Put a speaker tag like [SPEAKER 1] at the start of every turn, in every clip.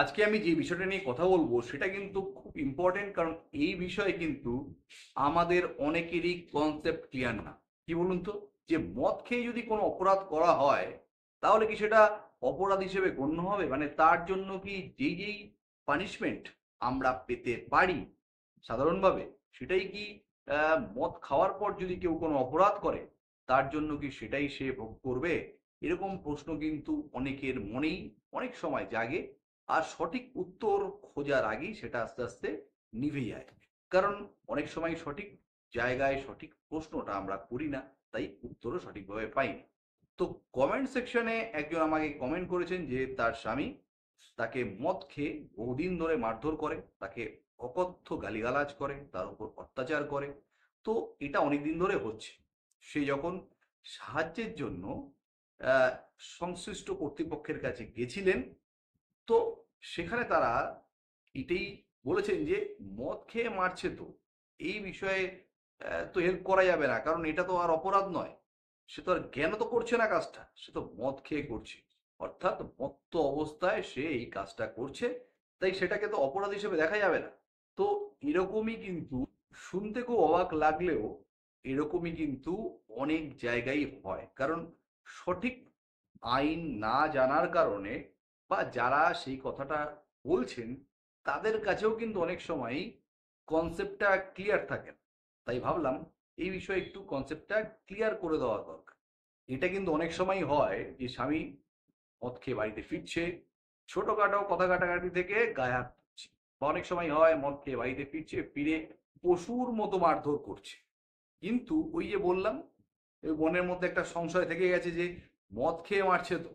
[SPEAKER 1] আজকে আমি যে বিষয়টা নিয়ে কথা বলবো সেটা কিন্তু খুব ইম্পর্টেন্ট, কারণ এই বিষয়ে কিন্তু আমাদের অনেকেরই কনসেপ্ট ক্লিয়ার না। কি বলুন তো, যে মদ খেয়ে যদি কোনো অপরাধ করা হয় তাহলে কি সেটা অপরাধ হিসেবে গণ্য হবে? মানে তার জন্য কি যেই পানিশমেন্ট আমরা পেতে পারি সাধারণভাবে, সেটাই কি মদ খাওয়ার পর যদি কেউ কোনো অপরাধ করে তার জন্য কি সেটাই সে ভোগ করবে? এরকম প্রশ্ন কিন্তু অনেকের মনেই অনেক সময় জাগে। আর সঠিক উত্তর খোঁজার আগেই সেটা আস্তে আস্তে নিভে যায়, কারণ অনেক সময় সঠিক জায়গায় সঠিক প্রশ্নটা আমরা করি না, তাই উত্তরও সঠিকভাবে পাই না। তো কমেন্ট সেকশনে একজন আমাকে কমেন্ট করেছেন যে তার স্বামী তাকে মদ খেয়ে বহুদিন ধরে মারধর করে, তাকে অকথ্য গালিগালাজ করে, তার উপর অত্যাচার করে। তো এটা অনেক দিন ধরে হচ্ছে। সে যখন সাহায্যের জন্য আহ, সংশ্লিষ্ট কর্তৃপক্ষের কাছে গেছিলেন, তো সেখানে তারা এটাই বলেছেন যে মদ খেয়ে মারছে, তো এই বিষয়ে তো হেল্প করা যাবে না, কারণ এটা তো আর অপরাধ নয়। সে তো আর জ্ঞান তো করছে না কাজটা, সে তো মদ খেয়ে করছে, অর্থাৎ মত্ত অবস্থায় সে এই কাজটা করছে, তাই সেটাকে তো অপরাধ হিসেবে দেখা যাবে না। তো এরকমই কিন্তু, শুনতে খুব অবাক লাগলেও এরকমই কিন্তু অনেক জায়গায় হয়, কারণ সঠিক আইন না জানার কারণে বা যারা সেই কথাটা বলছেন তাদের কাছেও কিন্তু অনেক সময় কনসেপ্টটা ক্লিয়ার থাকে না। তাই ভাবলাম এই বিষয়ে একটু কনসেপ্টটা ক্লিয়ার করে দেওয়া দরকার। এটা কিন্তু অনেক সময় হয় যে স্বামী মদ খেয়ে বাড়িতে ফিরছে, ছোটখাটো কথা কাটাকাটি থেকে গায়ে হাত তুলছে, বা অনেক সময় হয় মদ খেয়ে বাড়িতে ফিরছে, ফিরে পশুর মতো মারধর করছে। কিন্তু ওই যে বললাম, ওই মনের মধ্যে একটা সংশয় থেকে গেছে যে মদ খেয়ে মারছে, তো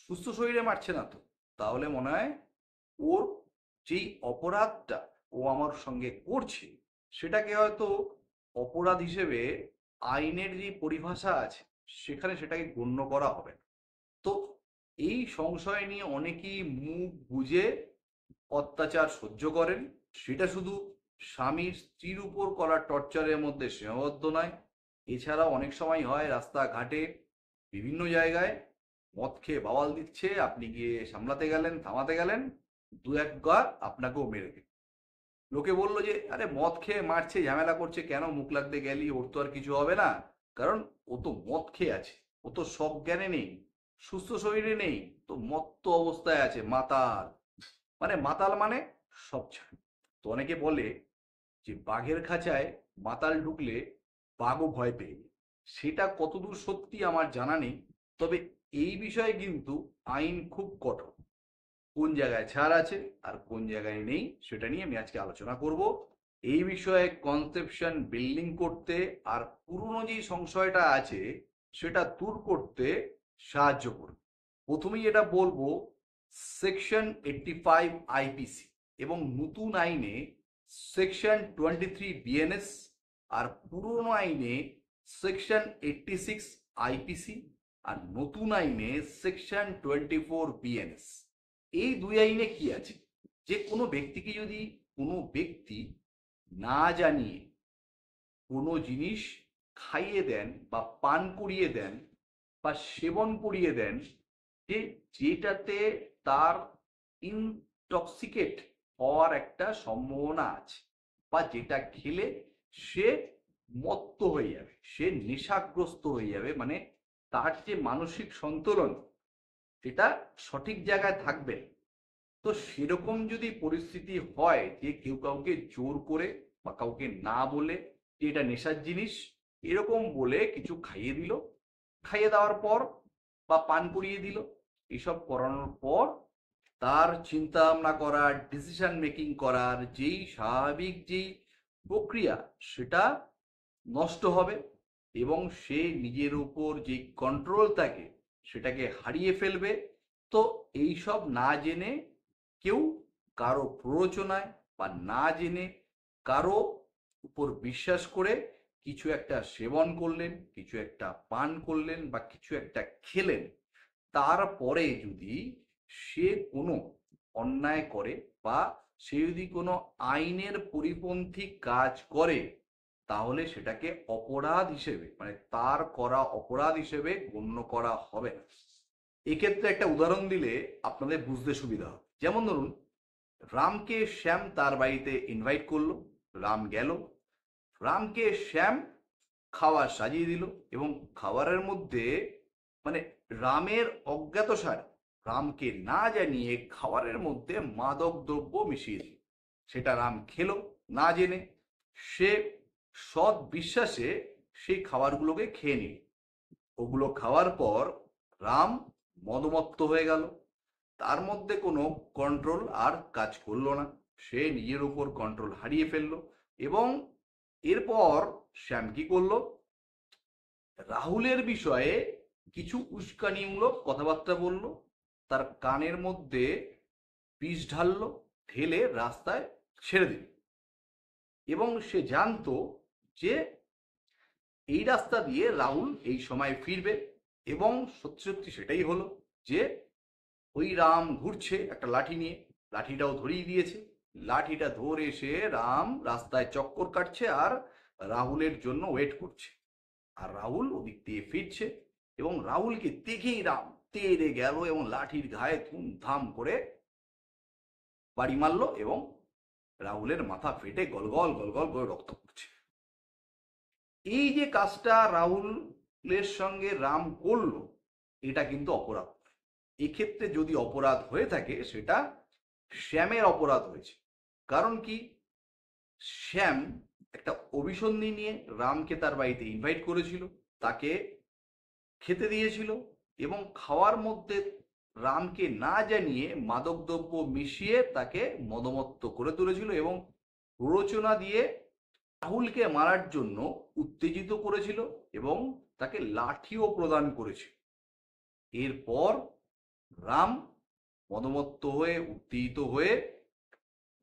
[SPEAKER 1] সুস্থ শরীরে মারছে না তো, তাহলে মনে হয় ওর যেই অপরাধটা ও আমার সঙ্গে করছে সেটাকে হয়তো অপরাধ হিসেবে আইনের যে পরিভাষা আছে সেখানে সেটাকে গণ্য করা হবে না। তো এই সংশয় নিয়ে অনেকেই মুখ বুজে অত্যাচার সহ্য করেন। সেটা শুধু স্বামীর স্ত্রীর উপর করা টর্চারের মধ্যে সীমাবদ্ধ নয়, এছাড়াও অনেক সময় হয় রাস্তাঘাটে বিভিন্ন জায়গায় মদ খেয়ে বাওয়াল দিচ্ছে, আপনি গিয়ে সামলাতে গেলেন, থামাতে গেলেন, দু একবার আপনাকেও মেরে দিল। লোকে বললো যে আরে মদ খেয়ে মারছে, ঝামেলা করছে, কেন মুখ লাগতে গেলি, ওর তো আর কিছু হবে না, কারণ ও তো মদ খেয়ে আছে, ও তো সজ্ঞানে নেই, সুস্থ শরীরে নেই, তো মত্ত অবস্থায় আছে, মাতাল। মানে মাতাল মানে সব ছাড়। তো অনেকে বলে যে বাঘের খাঁচায় মাতাল ঢুকলে বাঘও ভয় পেয়ে যায়। সেটা কতদূর সত্যি আমার জানা নেই, তবে এই বিষয়ে কিন্তু আইন খুব কঠোর। কোন জায়গায় ছাড় আছে আর কোন জায়গায় নেই সেটা নিয়ে আমি আজকে আলোচনা করব। এই বিষয়ে কনসেপশন বিল্ডিং করতে আর পুরনো যে সংশয়টা আছে সেটা দূর করতে সাহায্য করবে। প্রথমেই এটা বলবো, সেকশন 85 আইপিসি এবং নতুন আইনে সেকশন 23 বিএনএস, আর পুরনো আইনে সেকশন 86 আইপিসি, আর নতুন আইনে সেকশন 24 বিএনএস। এই দুই আইনে কি আছে, যে কোনো ব্যক্তিকে যদি কোনো ব্যক্তি না জানিয়ে কোনো জিনিস খাইয়ে দেন বা পান করিয়ে দেন বা সেবন করিয়ে দেন, যে যেটাতে তার ইনটক্সিকেট হওয়ার একটা সম্ভাবনা আছে, বা যেটা খেলে সে মত্ত হয়ে যাবে, সে নেশাগ্রস্ত হয়ে যাবে, মানে তার যে মানসিক সন্তুলন সেটা সঠিক জায়গায় থাকবে না। তো সেরকম যদি পরিস্থিতি হয় যে কেউ কাউকে জোর করে বা কাউকে না বলে যে এটা নেশার জিনিস এরকম বলে কিছু খাইয়ে দিল, খাইয়ে দেওয়ার পর বা পান করিয়ে দিল, এসব করানোর পর তার চিন্তা ভাবনা করার, ডিসিশন মেকিং করার যেই স্বাভাবিক যেই প্রক্রিয়া সেটা নষ্ট হবে, এবং সে নিজের উপর যে কন্ট্রোল থাকে সেটাকে হারিয়ে ফেলবে। তো এইসব না জেনে কেউ কারো প্ররোচনায় বা না জেনে কারো উপর বিশ্বাস করে কিছু একটা সেবন করলেন, কিছু একটা পান করলেন বা কিছু একটা খেলেন, তারপরে যদি সে কোনো অন্যায় করে বা সে যদি কোনো আইনের পরিপন্থী কাজ করে, তাহলে সেটাকে অপরাধ হিসেবে, মানে তার করা অপরাধ হিসেবে গণ্য করা হবে না। এক্ষেত্রে একটা উদাহরণ দিলে আপনাদের বুঝতে সুবিধা হবে। যেমন ধরুন, রামকে শ্যাম তার বাড়িতে ইনভাইট করলো, রাম গেল, রামকে শ্যাম খাবার সাজিয়ে দিল এবং খাবারের মধ্যে মানে রামের অজ্ঞাতসারে, রামকে না জানিয়ে খাবারের মধ্যে মাদক দ্রব্য মিশিয়ে দিল। সেটা রাম খেলো না জেনে, সে সৎ বিশ্বাসে সেই খাবারগুলোকে খেয়ে নিল। ওগুলো খাওয়ার পর রাম মদমত্ত হয়ে গেল, তার মধ্যে কোনো কন্ট্রোল আর কাজ করলো না, সে নিজের উপর কন্ট্রোল হারিয়ে ফেললো। এবং এরপর শ্যাম কি করলো, রাহুলের বিষয়ে কিছু উস্কানিমূলক কথাবার্তা বলল, তার কানের মধ্যে বিষ ঢাললো, ঢেলে রাস্তায় ছেড়ে দিল। এবং সে জানতো যে এই রাস্তা দিয়ে রাহুল এই সময় ফিরবে। এবং সত্যি সত্যি সেটাই হলো, যে ওই রাম ঘুরছে একটা লাঠি নিয়ে, লাঠিটাও ধরিয়ে দিয়েছে, লাঠিটা ধরে সে রাম রাস্তায় চক্কর কাটছে আর রাহুলের জন্য ওয়েট করছে। আর রাহুল ওদিক দিয়ে ফিরছে এবং রাহুলকে দেখেই রাম তেড়ে গেল এবং লাঠির ঘায়ে ধুমধাম করে বাড়ি মারলো এবং রাহুলের মাথা ফেটে গলগল গলগল করে রক্ত পড়ছে। এই যে কাজটা রাহুলের সঙ্গে রাম করলো, এটা কিন্তু অপরাধ। এক্ষেত্রে যদি অপরাধ হয়ে থাকে, সেটা শ্যামের অপরাধ হয়েছে। কারণ কি, শ্যাম একটা অভিসন্ধি নিয়ে রামকে তার বাড়িতে ইনভাইট করেছিল, তাকে খেতে দিয়েছিল এবং খাওয়ার মধ্যে রামকে না জানিয়ে মাদকদ্রব্য মিশিয়ে তাকে মদমত্ত করে তুলেছিল এবং প্ররোচনা দিয়ে রাহুলকে মারার জন্য উত্তেজিত করেছিল এবং তাকে লাঠিও প্রদান করেছিল। এরপর রাম মদমত্ত হয়ে, উত্তেজিত হয়ে,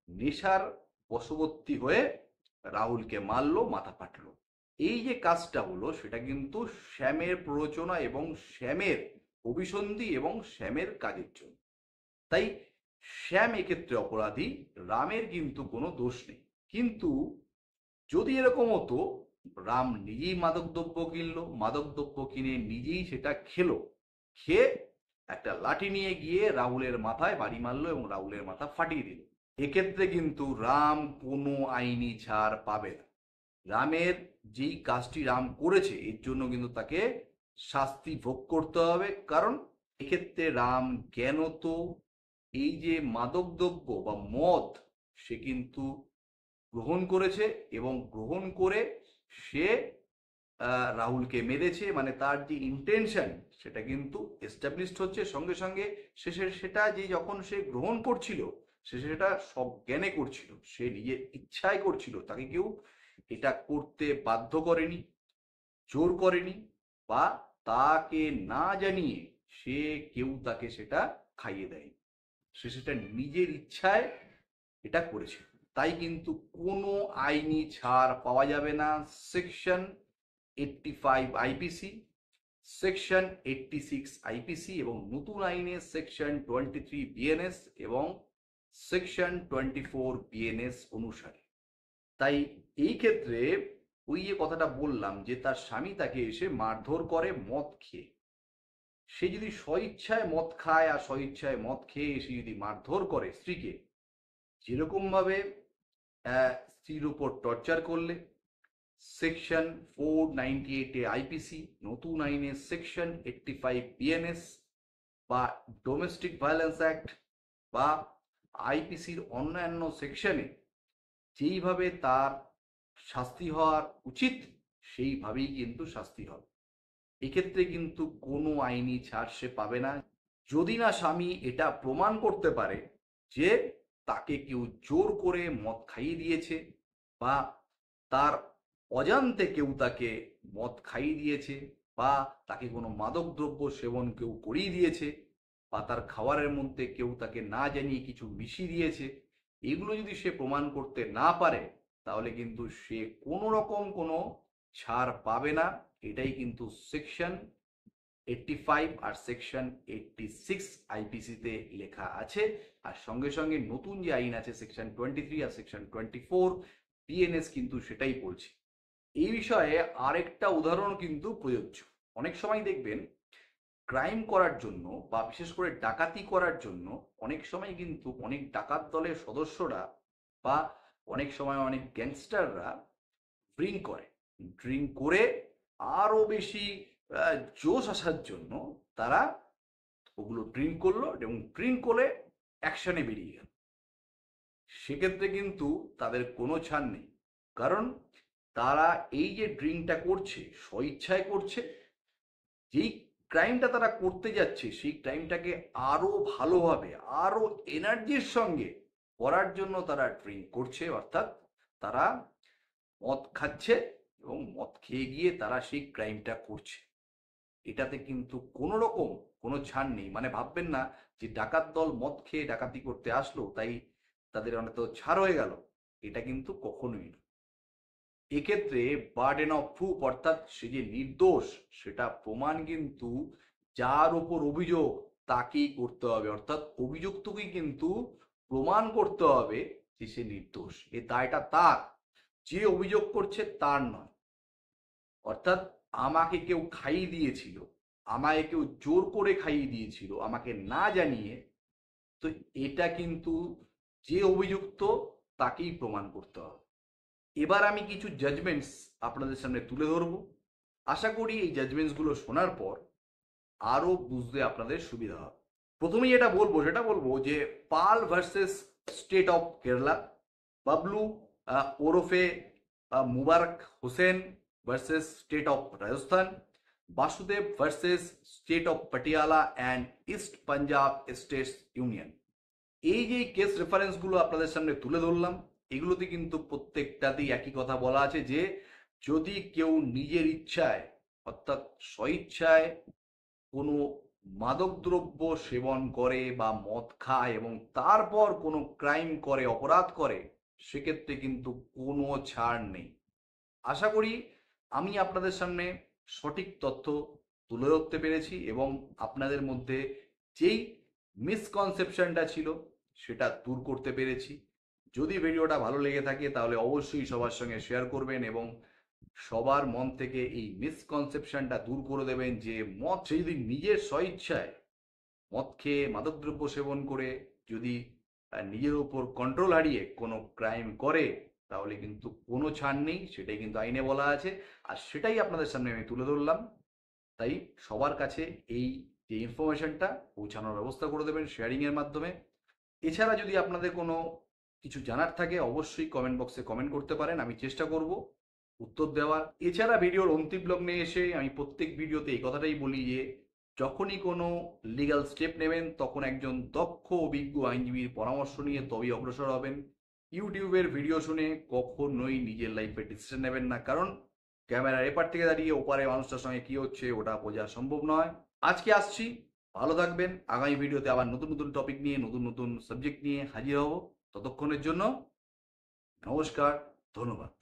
[SPEAKER 1] নেশার বশবর্তী হয়ে রাহুলকে মারলো, মাথা ফাটলো। এই যে কাজটা হলো, সেটা কিন্তু শ্যামের প্ররোচনা এবং শ্যামের অভিসন্ধি এবং শ্যামের কাজের জন্য। তাই শ্যাম এক্ষেত্রে অপরাধী, রামের কিন্তু কোনো দোষ নেই। কিন্তু যদি এরকম হতো, রাম নিজেই মাদকদ্রব্য কিনলো, মাদকদ্রব্য কিনে নিজেই সেটা খেলো, খেয়ে একটা লাঠি নিয়ে গিয়ে রাহুলের মাথায় বাড়ি মারলো এবং রাহুলের মাথা ফাটিয়ে দিল, এক্ষেত্রে কিন্তু রাম কোনো আইনি ছাড় পাবে না। রামের যেই কাজটি রাম করেছে, এর জন্য কিন্তু তাকে শাস্তি ভোগ করতে হবে। কারণ এক্ষেত্রে রাম জ্ঞানত এই যে মাদকদ্রব্য বা মদ, সে কিন্তু গ্রহণ করেছে এবং গ্রহণ করে সে রাহুলকে মেরেছে। মানে তার যে ইন্টেনশন, সেটা কিন্তু এস্টাবলিশড হচ্ছে। সঙ্গে সঙ্গে সে সেটা যে যখন সে গ্রহণ করছিল, সে সেটা সব জ্ঞানে করছিল, সে নিজের ইচ্ছায় করছিল, তাকে কেউ এটা করতে বাধ্য করেনি, জোর করেনি, বা তাকে না জানিয়ে কেউ তাকে সেটা খাইয়ে দেয়নি, সে সেটা নিজের ইচ্ছায় এটা করেছে। তাই কিন্তু কোনো আইনি ছাড় পাওয়া যাবে না সেকশন 85 আইপিসি, সেকশন 86 আইপিসি এবং নতুন আইনে সেকশন 23 বিএনএস এবং সেকশন 24 বিএনএস অনুসারে। তাই এই ক্ষেত্রে ওই যে কথাটা বললাম, যে তার স্বামী তাকে এসে মারধর করে মদ খেয়ে, সে যদি স্বইচ্ছায় মদ খায় আর স্বইচ্ছায় মদ খেয়ে এসে যদি মারধর করে স্ত্রীকে, যেরকম ভাবে স্ত্রীর উপর টর্চার করলে সেকশন 498 আইপিসি, নতুন আইনে সেকশন 85 বিএনএস বা ডোমেস্টিক ভায়োলেন্স অ্যাক্ট বা আইপিসির অন্যান্য সেকশনে যেইভাবে তার শাস্তি হওয়ার উচিত, সেইভাবেই কিন্তু শাস্তি হবে। এক্ষেত্রে কিন্তু কোনো আইনি ছাড় সে পাবে না, যদি না স্বামী এটা প্রমাণ করতে পারে যে তাকে কেউ জোর করে মদ খাইয়ে দিয়েছে, বা তার অজান্তে কেউ তাকে মদ খাইয়ে দিয়েছে, বা তাকে কোনো মাদকদ্রব্য সেবন কেউ করিয়ে দিয়েছে, বা তার খাবারের মধ্যে কেউ তাকে না জানিয়ে কিছু মিশিয়ে দিয়েছে। এগুলো যদি সে প্রমাণ করতে না পারে, তাহলে কিন্তু সে কোনো রকম কোনো ছাড় পাবে না। এটাই কিন্তু সেকশন 85 আর সেকশন 86 আইপিসিতে লেখা আছে। আর সঙ্গে সঙ্গে নতুন যে আইন আছে সেকশন 23 আর সেকশন 24 বিএনএস কিন্তু সেটাই বলছে। এই বিষয়ে আরেকটা উদাহরণ কিন্তু প্রযোজ্য। অনেক সময় দেখবেন ক্রাইম করার জন্য বা বিশেষ করে ডাকাতি করার জন্য অনেক সময় কিন্তু অনেক ডাকাত দলের সদস্যরা বা অনেক সময় অনেক গ্যাংস্টাররা ড্রিঙ্ক করে। ড্রিঙ্ক করে আরো বেশি জোশ আসার জন্য তারা ওগুলো ড্রিঙ্ক করলো এবং ড্রিঙ্ক করে অ্যাকশনে বেরিয়ে গেল। সেক্ষেত্রে কিন্তু তাদের কোনো ছাড় নেই, কারণ তারা এই যে ড্রিঙ্কটা করছে স্বইচ্ছায় করছে। যেই ক্রাইমটা তারা করতে যাচ্ছে সেই ক্রাইমটাকে আরো ভালোভাবে আরো এনার্জির সঙ্গে করার জন্য তারা ড্রিঙ্ক করছে, অর্থাৎ তারা মদ খাচ্ছে এবং মদ খেয়ে গিয়ে তারা সেই ক্রাইমটা করছে। এটাতে কিন্তু কোনো রকম কোনো ছাড় নেই। মানে ভাববেন না যে ডাকাত দল মদ খেয়ে ডাকাতি করতে আসলো তাই তাদের অনেক তো ছাড় হয়ে গেল, এটা কিন্তু কখনোই না। এক্ষেত্রে বার্ডেন অফ প্রুফ, অর্থাৎ সে যে নির্দোষ সেটা প্রমাণ কিন্তু যার ওপর অভিযোগ তাকেই করতে হবে, অর্থাৎ অভিযুক্তকেই কিন্তু প্রমাণ করতে হবে যে সে নির্দোষ। এ দায়টা তার, যে অভিযোগ করছে তার নয়। অর্থাৎ আমাকে কেউ খাইয়ে দিয়েছিল, আমায় কেউ জোর করে খাইয়ে দিয়েছিল আমাকে না জানিয়ে, তো এটা কিন্তু যে অভিযুক্ত তাকেই প্রমাণ করতে হবে। এবার আমি কিছু জাজমেন্টস আপনাদের সামনে তুলে ধরবো। আশা করি এই জাজমেন্টসগুলো শোনার পর আরো বুঝতে আপনাদের সুবিধা হবে। প্রথমেই যেটা বলবো সেটা বলবো যে Pal versus state of Kerala, Bablu ওরফে Mubarak Hossain versus state of Rajasthan, Basudev versus state of Patiala and east Punjab states union. এই যে কেস রেফারেন্সগুলো আপনাদের সামনে তুলে ধরলাম, এগুলোতে কিন্তু প্রত্যেকটাতেই একই কথা বলা আছে যে যদি কেউ নিজের ইচ্ছায় অর্থাৎ স্বইচ্ছায় কোনো মাদকদ্রব্য সেবন করে বা মদ খায় এবং তারপর কোনো ক্রাইম করে, অপরাধ করে, সেক্ষেত্রে কিন্তু কোনো ছাড় নেই। আশা করি আমি আপনাদের সামনে সঠিক তথ্য তুলে ধরতে পেরেছি এবং আপনাদের মধ্যে যেই মিসকনসেপশনটা ছিল সেটা দূর করতে পেরেছি। যদি ভিডিওটা ভালো লেগে থাকে তাহলে অবশ্যই সবার সঙ্গে শেয়ার করবেন এবং সবার মন থেকে এই মিসকনসেপশনটা দূর করে দেবেন যে মদ, সে যদি নিজের স্বইচ্ছায় মদ খেয়ে মাদকদ্রব্য সেবন করে যদি নিজের উপর কন্ট্রোল হারিয়ে কোনো ক্রাইম করে তাহলে কিন্তু কোনো ছাড় নেই, সেটাই কিন্তু আইনে বলা আছে। আর সেটাই আপনাদের সামনে আমি তুলে ধরলাম। তাই সবার কাছে এই যে ইনফরমেশনটা পৌঁছানোর ব্যবস্থা করে দেবেন শেয়ারিংয়ের মাধ্যমে। এছাড়া যদি আপনাদের কোনো কিছু জানার থাকে অবশ্যই কমেন্ট বক্সে কমেন্ট করতে পারেন, আমি চেষ্টা করব উত্তর দেওয়ার। এছাড়া ভিডিওর অন্তিম লগ্নে এসে আমি প্রত্যেক ভিডিওতে এই কথাটাই বলি যে যখনই কোনো লিগ্যাল স্টেপ নেবেন তখন একজন দক্ষ অভিজ্ঞ আইনজীবীর পরামর্শ নিয়ে তবেই অগ্রসর হবেন। ইউটিউবের ভিডিও শুনে কখনোই নিজের লাইফে ডিসিশন নেবেন না, কারণ ক্যামেরার এপার থেকে দাঁড়িয়ে ওপারে মানুষটার সঙ্গে কি হচ্ছে ওটা বোঝা সম্ভব নয়। আজকে আসছি, ভালো থাকবেন। আগামী ভিডিওতে আবার নতুন নতুন টপিক নিয়ে নতুন নতুন সাবজেক্ট নিয়ে হাজির হব। ততক্ষণের জন্য নমস্কার, ধন্যবাদ।